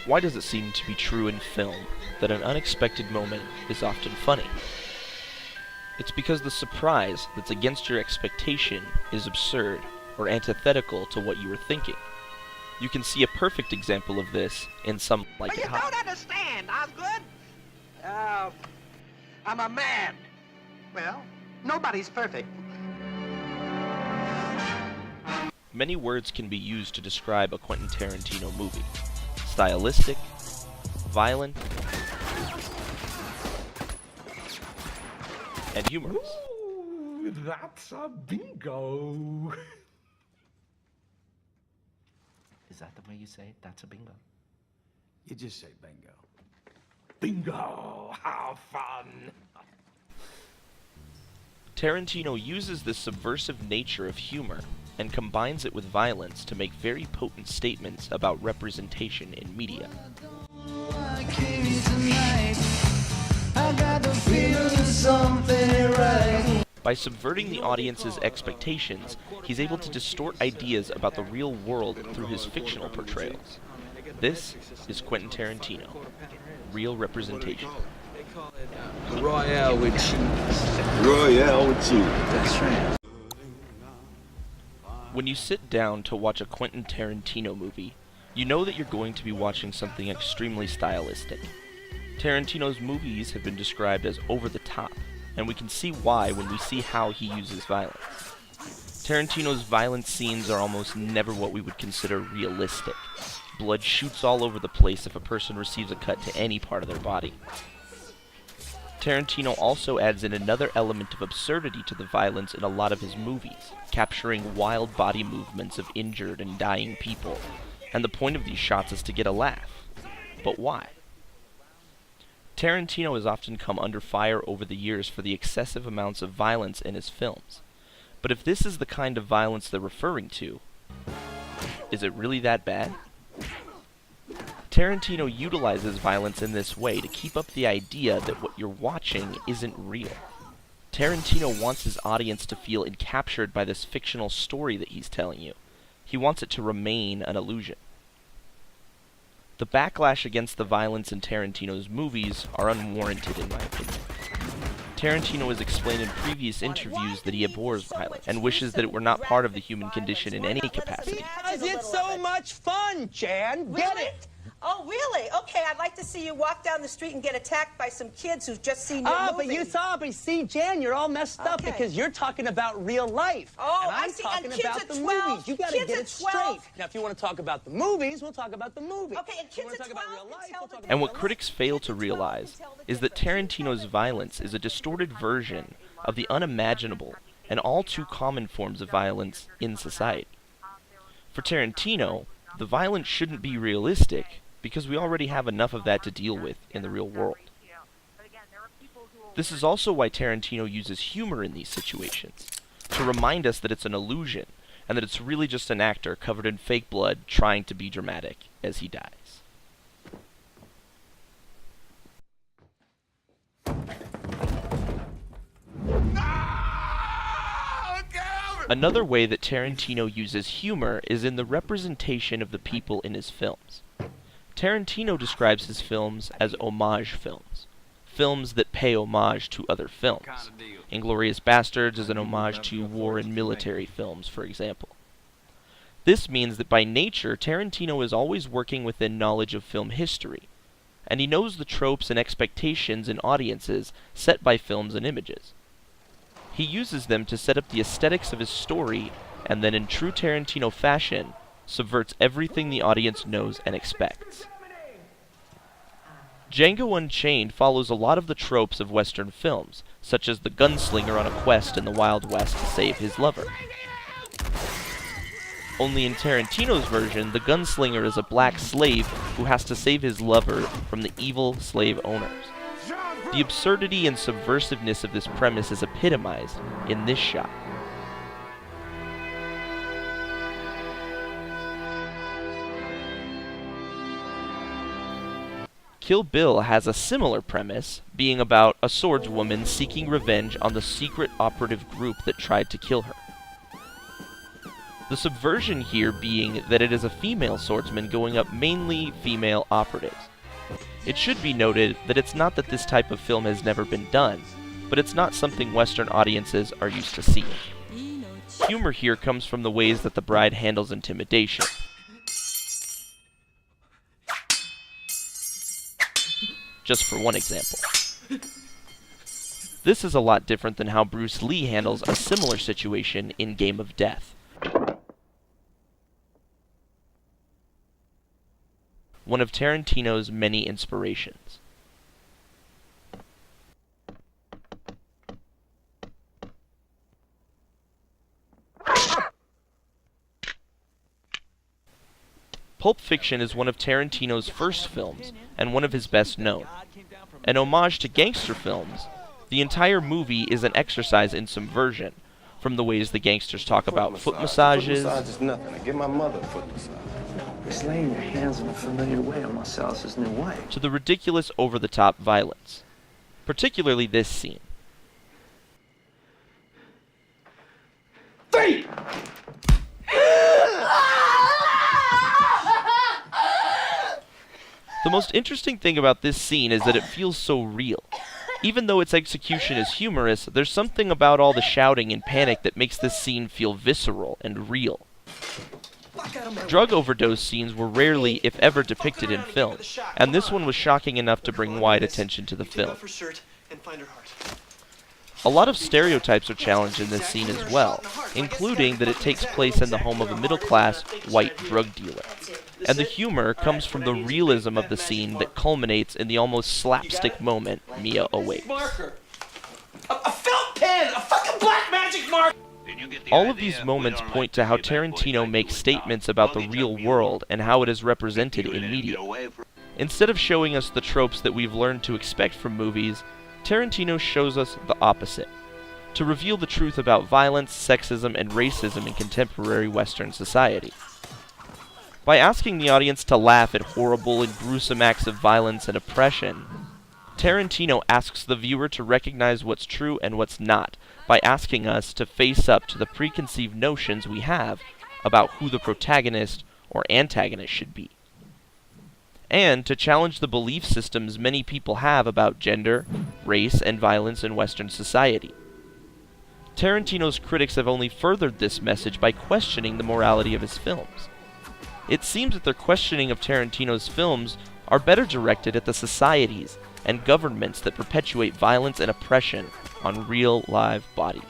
Why does it seem to be true in film that an unexpected moment is often funny? It's because the surprise that's against your expectation is absurd or antithetical to what you were thinking. You can see a perfect example of this in Some Like But It you Hot. don't understand, Osgood. I'm a man. Well, nobody's perfect. Many words can be used to describe a Quentin Tarantino movie. Stylistic, violent, and humorous. Ooh, that's a bingo. Is that the way you say it? That's a bingo. You just say bingo. Bingo! How fun! Tarantino uses this subversive nature of humor and combines it with violence to make very potent statements about representation in media. By subverting the audience's expectations, he's able to distort ideas about the real world through his fictional portrayals. This is Quentin Tarantino. Real representation. Royale with cheese. Royale with cheese. That's right. When you sit down to watch a Quentin Tarantino movie, you know that you're going to be watching something extremely stylistic. Tarantino's movies have been described as over the top, and we can see why when we see how he uses violence. Tarantino's violent scenes are almost never what we would consider realistic. Blood shoots all over the place if a person receives a cut to any part of their body. Tarantino also adds in another element of absurdity to the violence in a lot of his movies, capturing wild body movements of injured and dying people, and the point of these shots is to get a laugh. But why? Tarantino has often come under fire over the years for the excessive amounts of violence in his films. But if this is the kind of violence they're referring to, is it really that bad? Tarantino utilizes violence in this way to keep up the idea that what you're watching isn't real. Tarantino wants his audience to feel encaptured by this fictional story that he's telling you. He wants it to remain an illusion. The backlash against the violence in Tarantino's movies are unwarranted in my opinion. Tarantino has explained in previous interviews that he abhors violence and wishes that it were not part of the human condition in any capacity. Because it's so much fun, Jan. Get it? Oh, really? Okay, I'd like to see you walk down the street and get attacked by some kids who've just seen your movie. But you saw, but see, Jan, you're all messed up because you're talking about real life. Oh, and I'm I see. talking And kids about at the 12, movies. You got to kids get at it 12. straight. Now, if you want to talk about the movies, we'll talk about the movies. Okay, and If you kids want to at talk 12 about real life, can tell we'll the talk difference. And what about real critics fail to realize is that Tarantino's violence is a distorted version of the unimaginable and all too common forms of violence in society. For Tarantino, the violence shouldn't be realistic because we already have enough of that to deal with in the real world. This is also why Tarantino uses humor in these situations, to remind us that it's an illusion and that it's really just an actor covered in fake blood trying to be dramatic as he dies. Another way that Tarantino uses humor is in the representation of the people in his films. Tarantino describes his films as homage films, films that pay homage to other films. Inglourious Basterds is an homage to war and military films, for example. This means that by nature, Tarantino is always working within knowledge of film history, and he knows the tropes and expectations in audiences set by films and images. He uses them to set up the aesthetics of his story, and then in true Tarantino fashion, subverts everything the audience knows and expects. Django Unchained follows a lot of the tropes of Western films, such as the gunslinger on a quest in the Wild West to save his lover. Only in Tarantino's version, the gunslinger is a black slave who has to save his lover from the evil slave owners. The absurdity and subversiveness of this premise is epitomized in this shot. Kill Bill has a similar premise, being about a swordswoman seeking revenge on the secret operative group that tried to kill her. The subversion here being that it is a female swordsman going up mainly female operatives. It should be noted that it's not that this type of film has never been done, but it's not something Western audiences are used to seeing. Humor here comes from the ways that the bride handles intimidation. Just for one example. This is a lot different than how Bruce Lee handles a similar situation in Game of Death. One of Tarantino's many inspirations. Pulp Fiction is one of Tarantino's first films, and one of his best known. An homage to gangster films, the entire movie is an exercise in subversion, from the ways the gangsters talk about foot massages, Foot massage is nothing. I give my mother a foot massage. It's laying your hands in a familiar way on Marcellus's new wife. to the ridiculous over-the-top violence. Particularly this scene. Three! The most interesting thing about this scene is that it feels so real. Even though its execution is humorous, there's something about all the shouting and panic that makes this scene feel visceral and real. Drug overdose scenes were rarely, if ever, depicted in film, and this one was shocking enough to bring wide attention to the film. A lot of stereotypes are challenged in this scene as well, including that it takes place in the home of a middle-class, white drug dealer. And the humor comes from the realism of the scene that culminates in the almost slapstick moment Mia awakes. Marker. A felt pen! A fucking black magic marker! All of these moments point to how Tarantino makes statements about the real world and how it is represented in media. Instead of showing us the tropes that we've learned to expect from movies, Tarantino shows us the opposite, to reveal the truth about violence, sexism, and racism in contemporary Western society. By asking the audience to laugh at horrible and gruesome acts of violence and oppression, Tarantino asks the viewer to recognize what's true and what's not, by asking us to face up to the preconceived notions we have about who the protagonist or antagonist should be, and to challenge the belief systems many people have about gender, race, and violence in Western society. Tarantino's critics have only furthered this message by questioning the morality of his films. It seems that their questioning of Tarantino's films are better directed at the societies and governments that perpetuate violence and oppression on real live bodies.